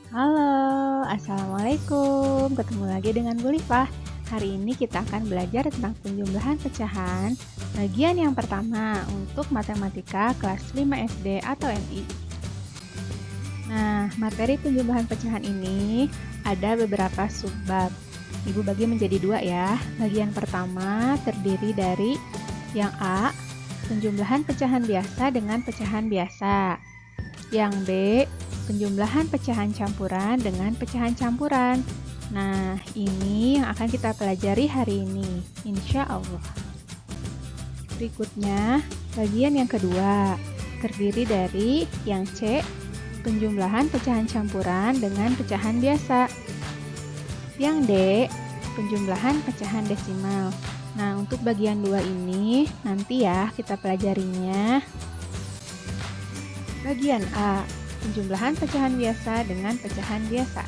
Halo, Assalamualaikum. Ketemu lagi dengan Bu Lifah. Hari ini kita akan belajar tentang penjumlahan pecahan bagian yang pertama untuk matematika kelas 5 SD atau MI. Nah, materi penjumlahan pecahan ini ada beberapa subbab. Ibu bagi menjadi dua ya. Bagian pertama terdiri dari yang A, penjumlahan pecahan biasa dengan pecahan biasa. Yang B, penjumlahan pecahan campuran dengan pecahan campuran. Nah, ini yang akan kita pelajari hari ini, insya Allah. Berikutnya, bagian yang kedua, terdiri dari yang C, penjumlahan pecahan campuran dengan pecahan biasa. Yang D, penjumlahan pecahan desimal. Nah, untuk bagian dua ini, nanti ya kita pelajarinya. Bagian A, penjumlahan pecahan biasa dengan pecahan biasa.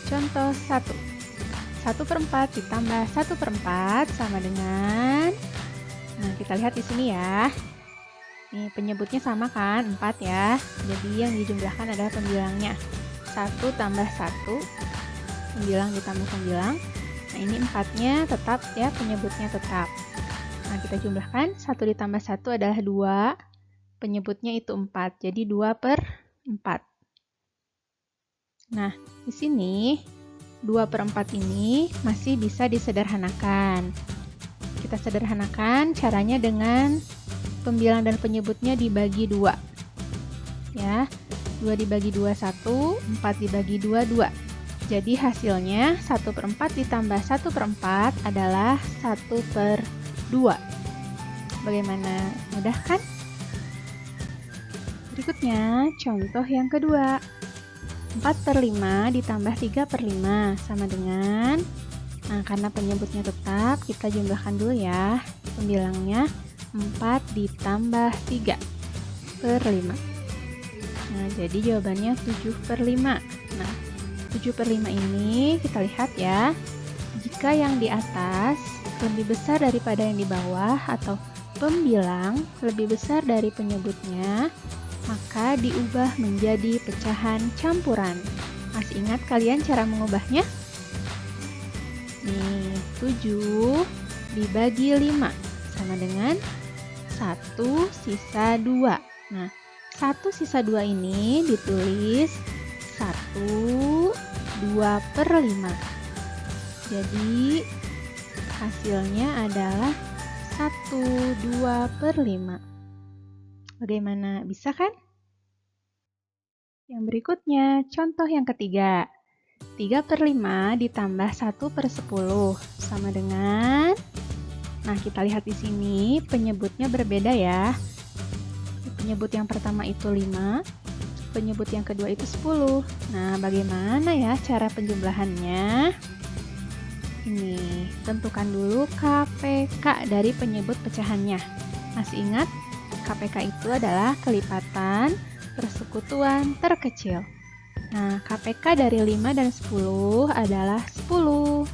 Contoh 1. 1/4 ditambah 1/4 sama dengan, nah kita lihat di sini ya. Nih penyebutnya sama kan, 4 ya. Jadi yang dijumlahkan adalah pembilangnya. 1 tambah 1, pembilang ditambah pembilang. Nah ini 4-nya tetap ya, penyebutnya tetap. Nah kita jumlahkan, 1 ditambah 1 adalah 2. Penyebutnya itu 4, jadi 2/4. Nah, di sini 2/4 ini masih bisa disederhanakan. Kita sederhanakan caranya dengan pembilang dan penyebutnya dibagi 2. Ya, 2 dibagi 2, 1, 4 dibagi 2, 2. Jadi hasilnya 1/4 ditambah 1/4 adalah 1/2. Bagaimana? Mudah kan? Berikutnya, contoh yang kedua. 4/5 ditambah 3/5 sama dengan, nah karena penyebutnya tetap, kita jumlahkan dulu ya. Pembilangnya 4 ditambah 3/5. Nah, jadi jawabannya 7/5. Nah, 7/5 ini kita lihat ya. Jika yang di atas lebih besar daripada yang di bawah atau pembilang lebih besar dari penyebutnya, maka diubah menjadi pecahan campuran. Masih ingat kalian cara mengubahnya? Nih, 7 dibagi 5 sama dengan 1 sisa 2. Nah, 1 sisa 2 ini ditulis 1 2/5. Jadi, hasilnya adalah 1 2/5. Bagaimana? Bisa kan? Yang berikutnya, contoh yang ketiga. 3/5 ditambah 1/10 sama dengan, nah kita lihat di sini penyebutnya berbeda ya. Penyebut yang pertama itu 5, penyebut yang kedua itu 10. Nah, bagaimana ya cara penjumlahannya? Ini, tentukan dulu KPK dari penyebut pecahannya. Masih ingat? KPK itu adalah kelipatan persekutuan terkecil. Nah, KPK dari 5 dan 10 adalah 10.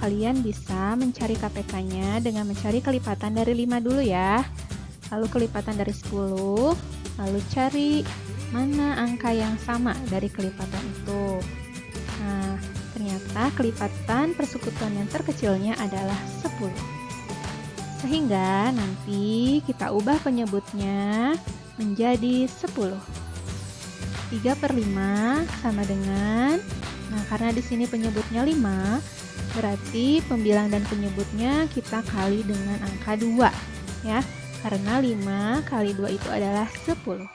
Kalian bisa mencari KPK-nya dengan mencari kelipatan dari 5 dulu ya. Lalu kelipatan dari 10, lalu cari mana angka yang sama dari kelipatan itu. Nah, ternyata kelipatan persekutuan yang terkecilnya adalah 10. Sehingga nanti kita ubah penyebutnya menjadi 10. 3/5 sama dengan, nah karena di sini penyebutnya 5, berarti pembilang dan penyebutnya kita kali dengan angka 2 ya. Karena 5 kali 2 itu adalah 10.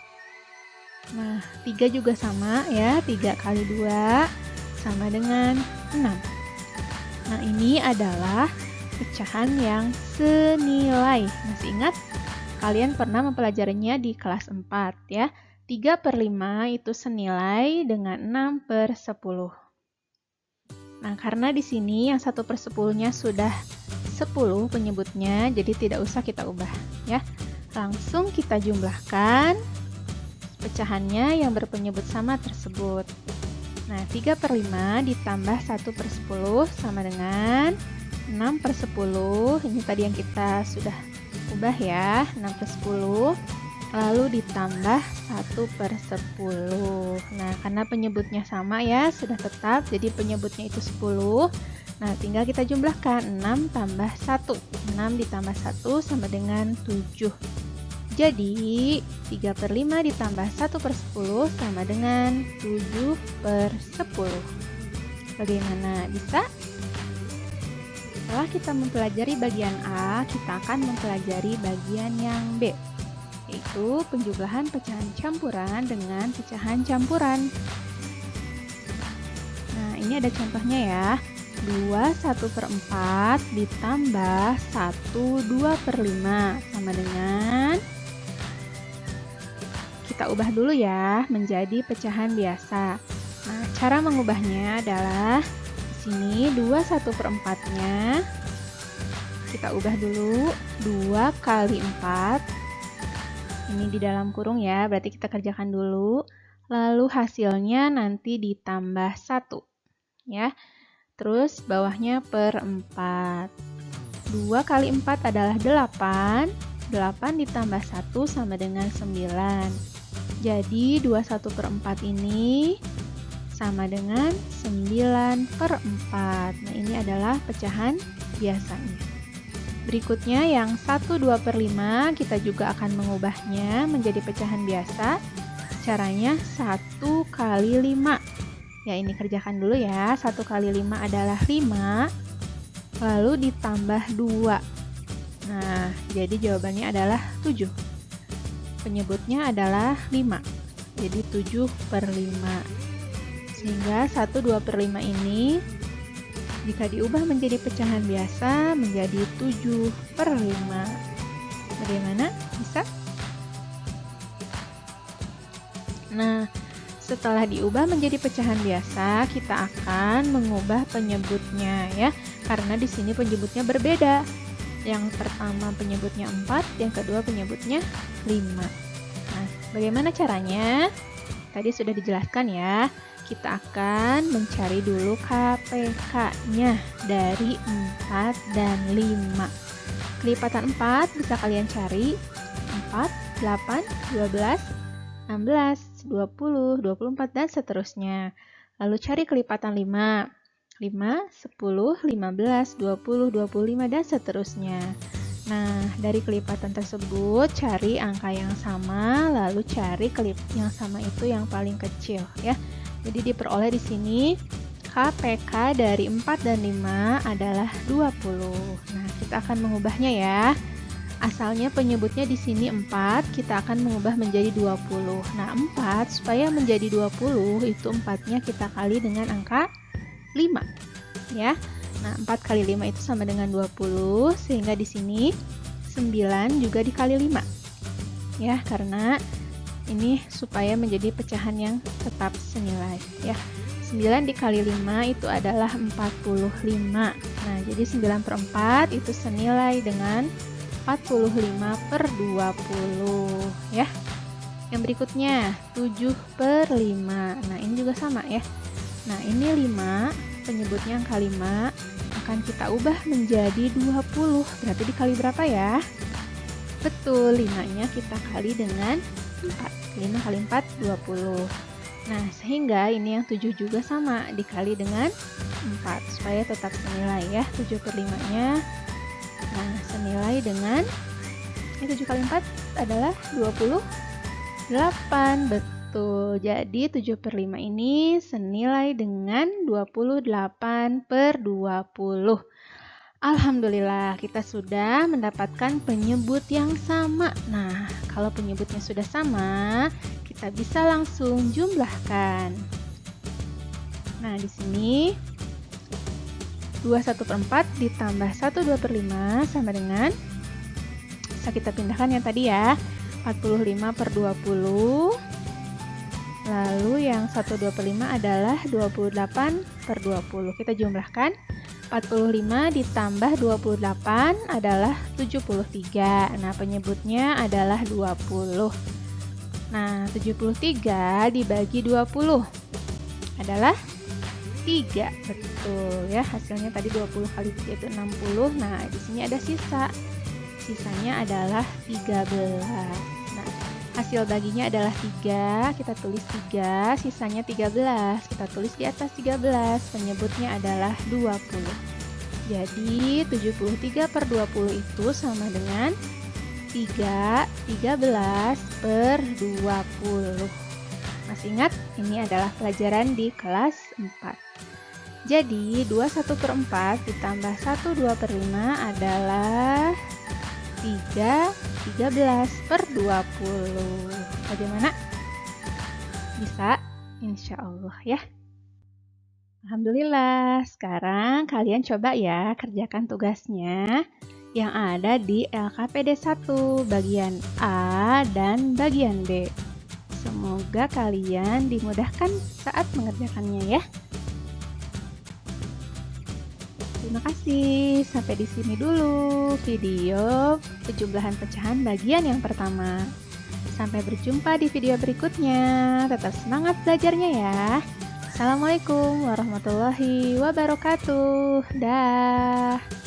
Nah, 3 juga sama ya, 3 kali 2 sama dengan 6. Nah, ini adalah pecahan yang senilai. Masih ingat? Kalian pernah mempelajarinya di kelas 4 ya. 3/5 itu senilai dengan 6/10. Nah, karena di sini yang 1/10-nya sudah 10 penyebutnya, jadi tidak usah kita ubah ya. Langsung kita jumlahkan pecahannya yang berpenyebut sama tersebut. Nah, 3/5 ditambah 1/10 sama dengan 6/10. Ini tadi yang kita sudah ubah ya, 6/10. lalu ditambah 1/10. Nah, karena penyebutnya sama ya, sudah tetap, jadi penyebutnya itu 10. Nah, tinggal kita jumlahkan 6 tambah 1. 6 ditambah 1 sama dengan 7. Jadi, 3/5 ditambah 1/10 sama dengan 7/10. Bagaimana? Bisa? Setelah kita mempelajari bagian A, kita akan mempelajari bagian yang B, yaitu penjumlahan pecahan campuran dengan pecahan campuran. Nah, ini ada contohnya ya. 2 1/4 ditambah 1 2/5 sama dengan, kita ubah dulu ya menjadi pecahan biasa. Nah, cara mengubahnya adalah di sini 2 1/4-nya kita ubah dulu 2 kali 4. Ini di dalam kurung ya, berarti kita kerjakan dulu. Lalu hasilnya nanti ditambah 1 ya. Terus bawahnya per 4. 2 kali 4 adalah 8. 8 ditambah 1 sama dengan 9. Jadi 21/4 ini sama dengan 9/4. Nah, ini adalah pecahan biasanya. Berikutnya yang 1 2/5 kita juga akan mengubahnya menjadi pecahan biasa. Caranya 1 kali 5. Ya, ini kerjakan dulu ya. 1 kali 5 adalah 5. Lalu ditambah 2. Nah, jadi jawabannya adalah 7. Penyebutnya adalah 5. Jadi 7/5. Sehingga 1 2/5 ini jika diubah menjadi pecahan biasa menjadi 7/5. Bagaimana? Bisa? Nah, setelah diubah menjadi pecahan biasa, kita akan mengubah penyebutnya ya. Karena di sini penyebutnya berbeda. Yang pertama penyebutnya 4, yang kedua penyebutnya 5. Nah, bagaimana caranya? Tadi sudah dijelaskan ya. Kita akan mencari dulu KPK-nya dari 4 dan 5. Kelipatan 4 bisa kalian cari 4, 8, 12, 16, 20, 24, dan seterusnya. Lalu cari kelipatan 5. 5, 10, 15, 20, 25, dan seterusnya. Nah, dari kelipatan tersebut cari angka yang sama, lalu cari yang sama itu yang paling kecil ya. Jadi diperoleh di sini KPK dari 4 dan 5 adalah 20. Nah, kita akan mengubahnya ya. Asalnya penyebutnya di sini 4, kita akan mengubah menjadi 20. Nah, 4 supaya menjadi 20 itu 4-nya kita kali dengan angka 5 ya. Nah, 4 kali 5 itu sama dengan 20, sehingga di sini 9 juga dikali 5 ya, karena ini supaya menjadi pecahan yang tetap senilai ya. 9 dikali 5 itu adalah 45. Nah, jadi 9/4 itu senilai dengan 45/20 ya. Yang berikutnya 7/5. Nah, ini juga sama ya. Nah, ini 5, penyebutnya angka 5 akan kita ubah menjadi 20. Berarti dikali berapa ya? Betul, 5-nya kita kali dengan 4. 5 kali 4, 20. Nah, sehingga ini yang 7 juga sama, dikali dengan 4, supaya tetap senilai ya. 7/5-nya, nah, senilai dengan, 7 kali 4 adalah 28. Betul, jadi 7/5 ini senilai dengan 28/20. Alhamdulillah, kita sudah mendapatkan penyebut yang sama. Nah, kalau penyebutnya sudah sama, kita bisa langsung jumlahkan. Nah, di sini 2 1/4 ditambah 1 2/5 sama dengan, bisa kita pindahkan yang tadi ya, 45/20. Lalu yang 1 2/5 adalah 28/20. Kita jumlahkan. 45 ditambah 28 adalah 73. Nah, penyebutnya adalah 20. Nah, 73 dibagi 20 adalah 3. Betul ya, hasilnya tadi 20 kali 3 itu 60. Nah, di sini ada sisa. Sisanya adalah 13. Nah, Hasil baginya adalah 3, kita tulis 3, sisanya 13, kita tulis di atas 13, penyebutnya adalah 20. Jadi 73 per 20 itu sama dengan 13 per 20. Masih ingat? Ini adalah pelajaran di kelas 4. Jadi 21 per 4 ditambah 12 per 5 adalah 13 per 20. Bagaimana? Bisa? Insya Allah ya. Alhamdulillah. Sekarang kalian coba ya kerjakan tugasnya yang ada di LKPD 1 bagian A dan bagian B. Semoga kalian dimudahkan saat mengerjakannya ya. Terima kasih. Sampai di sini dulu video penjumlahan pecahan bagian yang pertama. Sampai berjumpa di video berikutnya. Tetap semangat belajarnya ya. Assalamualaikum warahmatullahi wabarakatuh. Dah.